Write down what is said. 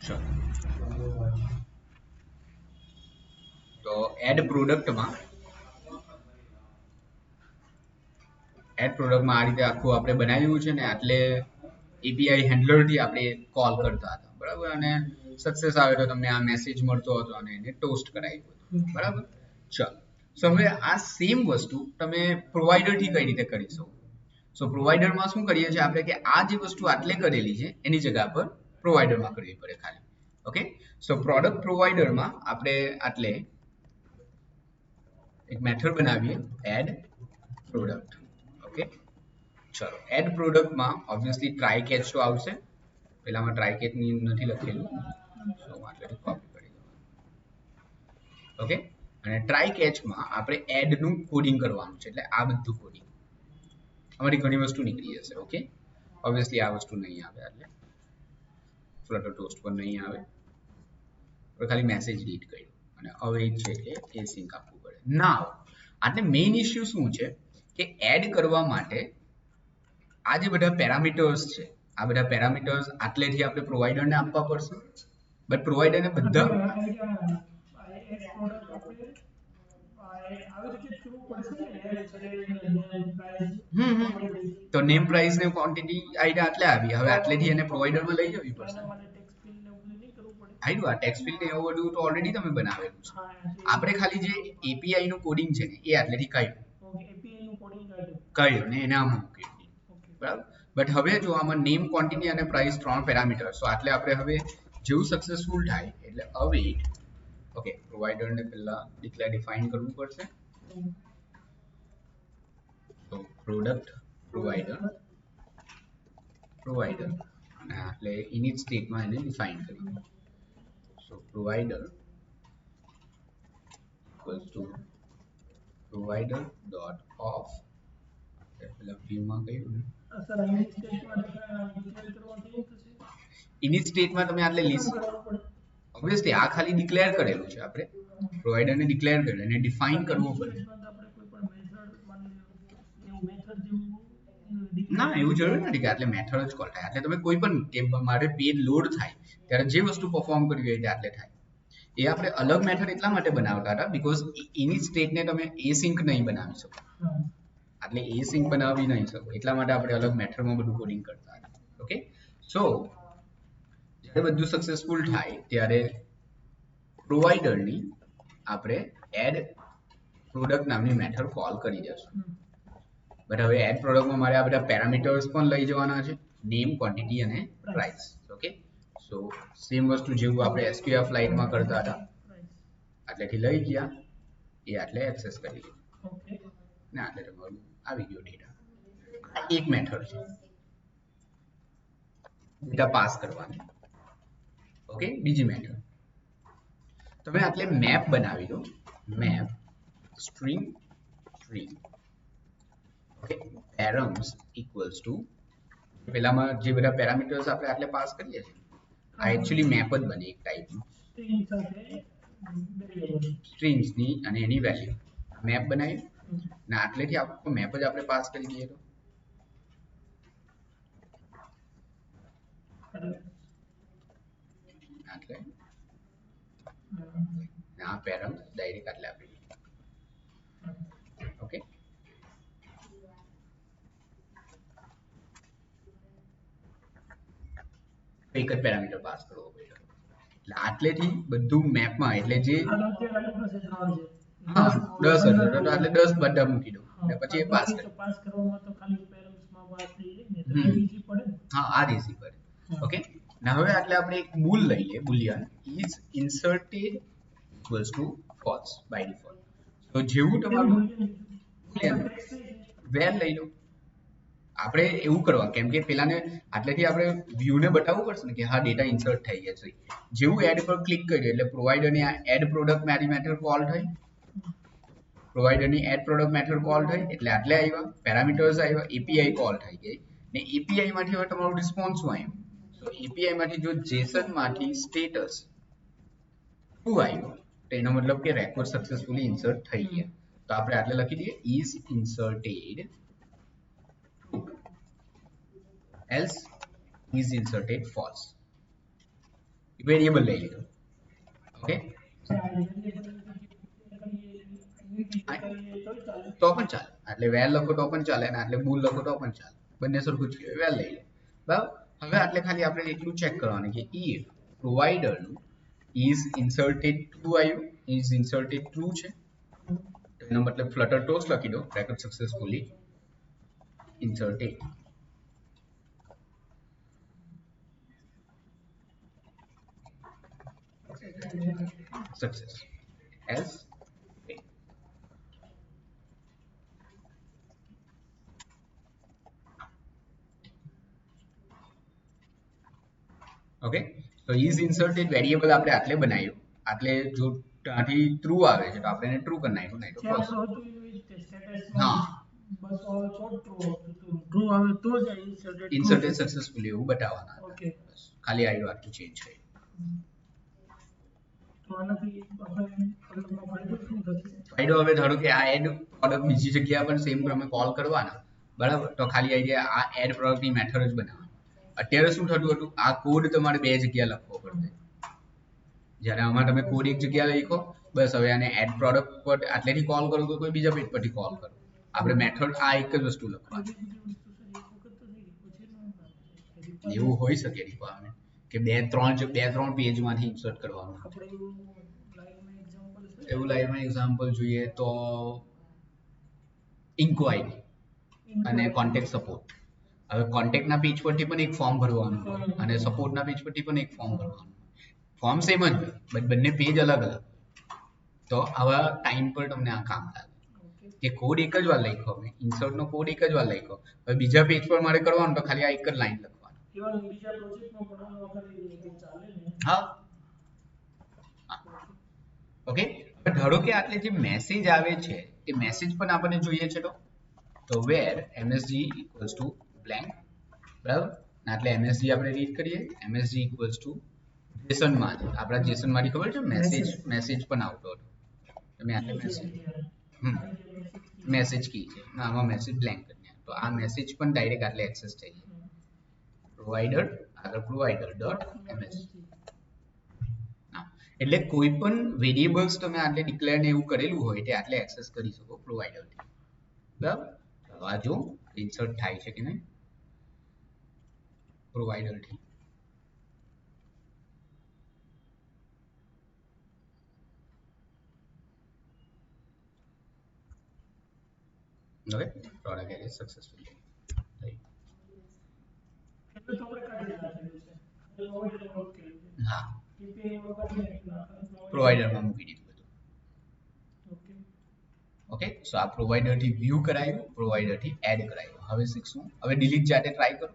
ચલો તો એડ પ્રોડક્ટમાં આ રીતે આખું આપણે બનાવ્યું છે ને એટલે એપીઆઈ હેન્ડલર થી આપણે કોલ કરતા હતા બરાબર અને સક્સેસ આવે તો તમને આ મેસેજ મળતો હતો અને એને ટોસ્ટ કરાવ્યું હતું બરાબર ચલો સો હવે આ સેમ વસ્તુ તમે પ્રોવાઈડર થી કઈ રીતે કરી શકો સો પ્રોવાઈડરમાં શું કરીએ છીએ આપણે કે આ જે વસ્તુ આટલે કરેલી છે એની જગ્યા પર પ્રોવાઈડરમાં કરવી પડે ખાલી ઓકે સો પ્રોડક્ટ પ્રોવાઈડરમાં આપણે આટલે એક મેથડ બનાવીએ એડ પ્રોડક્ટ ઓકે ચલો એડ પ્રોડક્ટમાં ઓબ્વિયસલી ટ્રાય કેચ તો આવશે પેલામાં ટ્રાય કેચ ની નથી લખેલું સો આટલેથી કોપી કરી દો ઓકે અને ટ્રાય કેચમાં આપણે એડ નું કોડિંગ કરવાનું છે એટલે આ બધું કોડિંગ અમારી ઘણી વસ્તુ નીકળી જશે ઓકે ઓબ્વિયસલી આ વસ્તુ નહીં આવે એટલે ફ્લટર ટોસ્ટ પર નહીં આવે ખાલી મેસેજ રીડ કર્યું અને હવે છે કે એ સિંક આપવું પડે નાવ આટલે મેઇન ઇશ્યુ શું છે કે એડ કરવા માટે આ જે બધા પેરામીટર્સ છે આ બધા પેરામીટર્સ આટલેથી આપણે પ્રોવાઈડરને આપવા પડશે બટ પ્રોવાઈડરને બધા તો નેમ પ્રાઇસ ને ક્વોન્ટિટી આઈડિયા આટલે આવી હવે આટલેથી એને પ્રોવાઈડરમાં લઈ જવી પડશે આઈડું આ ટેક્સ્ટ ફિલ્ડ ને એવું બધું તો ઓલરેડી તમે બનાવેલું છે આપણે ખાલી જે એપીઆઈ નું કોડિંગ છે ને એ આટલેથી કાઢ્યું ને એને આમાં મૂકી બરાબર બટ હવે જો આમાં નેમ ક્વોન્ટિટી અને પ્રાઇસ 3 પેરામીટર સો આટલે આપણે હવે જેવું સક્સેસફુલ થાય એટલે અવેટ ઓકે પ્રોવાઈડર ને પહેલા ડિફાઇન કરવું પડશે તો પ્રોડક્ટ પ્રોવાઈડર અને એટલે ઇનિટ સ્ટેટમાં એને ડિફાઇન કરી સો provider equals to provider dot off પેલા વ્યૂમાં કહ્યું ને ઇનિટ સ્ટેટમાં તમે આટલે લિસ્ટ ઓબ્વિયસલી આ ખાલી ડિક્લેર કરેલું છે આપણે પ્રોવાઈડરને ડિક્લેર કર્યું અને ડિફાઇન કરવું પડે ના એવું જરૂર નથી કે આટલે મેથડ જ કોલ થાય એટલે તમે કોઈ પણ કે મારે પેજ લોડ થાય ત્યારે જે વસ્તુ પરફોર્મ કરવી હોય તે આટલે થાય એ આપણે અલગ મેથડ એટલા માટે બનાવતા હતા બીકોઝ એની સ્ટેટને તમે એસિંક નહીં બનાવી શકો એટલે એસિંક બનાવી નહીં શકો એટલા માટે આપણે અલગ મેથડમાં બધું કોડિંગ કરતા હતા ઓકે સો જ્યારે બધું સક્સેસફુલ થાય ત્યારે પ્રોવાઈડરની આપણે એડ પ્રોડક્ટ નામની મેથડ કોલ કરી દઈશું બટ હવે એડ પ્રોડક્ટમાં મારે આ બધા પેરામીટર્સ પણ લઈ જવાના છે નેમ ક્વોન્ટિટી અને પ્રાઇસ ઓકે સો સેમ વસ્તુ જેવું આપણે એસક્યુએલ ફ્લાઇટમાં કરતા હતા આટલેથી લઈ ગયા એ આટલે એક્સેસ કરી લીધું ને આટલે તમારું આવી ગયો ડેટા એક મેથડ છે ડેટા પાસ કરવાની ઓકે બીજી મેથડ તમે આટલે મેપ બનાવી દો map string okay params equals to પેલામાં જે બધા પેરામીટર્સ આપણે આટલે પાસ કરીએ છીએ આ એકચ્યુઅલી મેપ જ બને એક ટાઈપનું સ્ટ્રિંગ્સ ની અને એની વેલ્યુ મેપ બનાવી ને આટલેથી આખો મેપ જ આપણે પાસ કરી દઈએ તો આટલે આ params ડાયરેક્ટ આટલે આપી દઈએ ઓકે એક જ પેરામીટર પાસ કરવો પડે એટલે આટલેથી બધું મેપમાં એટલે જે હા 10 હશે તો આટલે 10 બધા મૂકી દો અને પછી એ પાસ કરવામાં તો ખાલી પેરેન્ટ્સમાં પાસ થઈ જાય ને તો ઈઝી પડે હા આ ઈઝી પડે ઓકે ના હવે આટલે આપણે એક બૂલ લઈએ boolean is inserted equals to false by default તો જેવું તમારું બુલિયન વેર લઈ લો આપણે એવું કરવા કેમ કે પેલાને આટલેથી આપણે વ્યૂને બતાવવું પડશે ને કે હા ડેટા ઇન્સર્ટ થઈ ગયા છે જેવું એડ પર ક્લિક કર્યું એટલે પ્રોવાઈડરની આ એડ પ્રોડક્ટ મારી મેથડ કોલ થઈ પ્રોવાઈડરની એડ પ્રોડક્ટ મેથડ કોલ થઈ એટલે આટલે આવ્યા પેરામીટર્સ આવ્યા એપીઆઈ કોલ થઈ ગઈ ને એપીઆઈ માંથી હવે તમારું રિસ્પોન્સ શું આવ્યું તો એપીઆઈ માંથી જો જેસન માંથી સ્ટેટસ શું આવ્યું તો એનો મતલબ કે રેકોર્ડ સક્સેસફુલી ઇન્સર્ટ થઈ ગયા તો આપણે આટલે લખી દઈએ is inserted else is inserted false variable લઈ લીધો. ઓકે, તો પણ ચાલે, એટલે વેર લખો તો પણ ચાલે અને એટલે બુલ લખો તો પણ ચાલે, બંને સરખું જ કહેવાય, વેર લઈ લે. બરાબર. હવે એટલે ખાલી આપણે એટલું ચેક કરવાનું કે if provider is inserted true આવ્યું, is inserted true છે, એનો મતલબ ફ્લટર ટોસ લખી દો bracket successfully inserted success as okay. તો is inserted વેરિયેબલ આપણે આટલે બનાવ્યું, આટલે જો ત્યાંથી ટ્રુ આવે છે તો આપણે એને ટ્રુ કરી નાખ્યું, નહીં તો ફોલ્સ. હા, ઇન્સર્ટેડ સક્સેસફુલી એવું બતાવવાના હતા. ખાલી આવી વાત ચેન્જ થઈ. ફાયદો હવે ધારો કે આ એડ પ્રોડક્ટ બીજી જગ્યા પર સેમ તમે કોલ કરવાના, બરાબર, તો ખાલી આઈડિયા આ એડ પ્રોડક્ટની મેથડ જ બનાવવાની. અત્યારે શું થતું હતું, આ કોડ તમારે બે જગ્યા લખવો પડશે, જ્યારે આમાં તમે કોડ એક જગ્યા લખો, બસ હવે આને એડ પ્રોડક્ટ પર આટલેથી કોલ કરો તો કોઈ બીજા પેજ પરથી કોલ કરો, આપણે મેથડ આ એક જ વસ્તુ લખવાની. એવું હોઈ શકે રિક્વાયરમેન્ટ કે બે ત્રણ પેજમાંથી ઇન્સર્ટ કરવાનું. એવું લાઈવમાં એક્ઝામ્પલ જોઈએ તો ઇન્ક્વાયરી અને કોન્ટેક્ટ સપોર્ટ. હવે કોન્ટેક્ટના પેજ પરથી પણ એક ફોર્મ ભરવાનું અને સપોર્ટના પેજ પરથી પણ એક ફોર્મ ભરવાનું. ફોર્મ સેમ જ હોય બટ બંને પેજ અલગ અલગ. તો આવા ટાઈમ પર તમને આ કામ લાગે કે કોડ એક જ વાર લખ્યો, મેં ઇન્સર્ટનો કોડ એક જ વાર લખ્યો, હવે બીજા પેજ પર મારે કરવાનું તો ખાલી આ એક જ લાઈન લખવાનું. હા, ઓકે. ધારો કે આટલે જે મેસેજ આવે છે એ મેસેજ પણ આપણને જોઈએ છે, તો વેર msg ઇક્વલ્સ ટુ બ્લેન્ક, બરાબર, એટલે msg આપણે રીડ કરીએ, msg ઇક્વલ્સ ટુ જેસન માં, આપણા જેસન માંથી ખબર છે મેસેજ પણ આવતો હતો, તમે આટલે મેસેજ કી છે, આમાં મેસેજ બ્લેન્ક કરી, તો આ મેસેજ પણ ડાયરેક્ટ આટલે એક્સેસ થઈ જાય. પ્રોવાઇડર આગળ પ્રોવાઇડર ડોટ msg. એટલે કોઈ પણ વેરિયેબલ્સ તમે આટલે ડિક્લેર ને એવું કરેલું હોય તે આટલે એક્સેસ કરી શકો પ્રોવાઇડરથી, બરાબર. ચાલો આ જો ઇન્સર્ટ થાય છે કે નહીં પ્રોવાઇડરથી. હવે પ્રોડક્ટ એડ સક્સેસફુલી થઈ. હા, પ્રોવાઇડરમાં મૂકી દીધું બધું. ઓકે, સો આ પ્રોવાઇડરથી વ્યૂ કરાયું, પ્રોવાઇડરથી એડ કરાયું. હવે શીખશું, હવે ડિલીટ જાતે ટ્રાય કરો.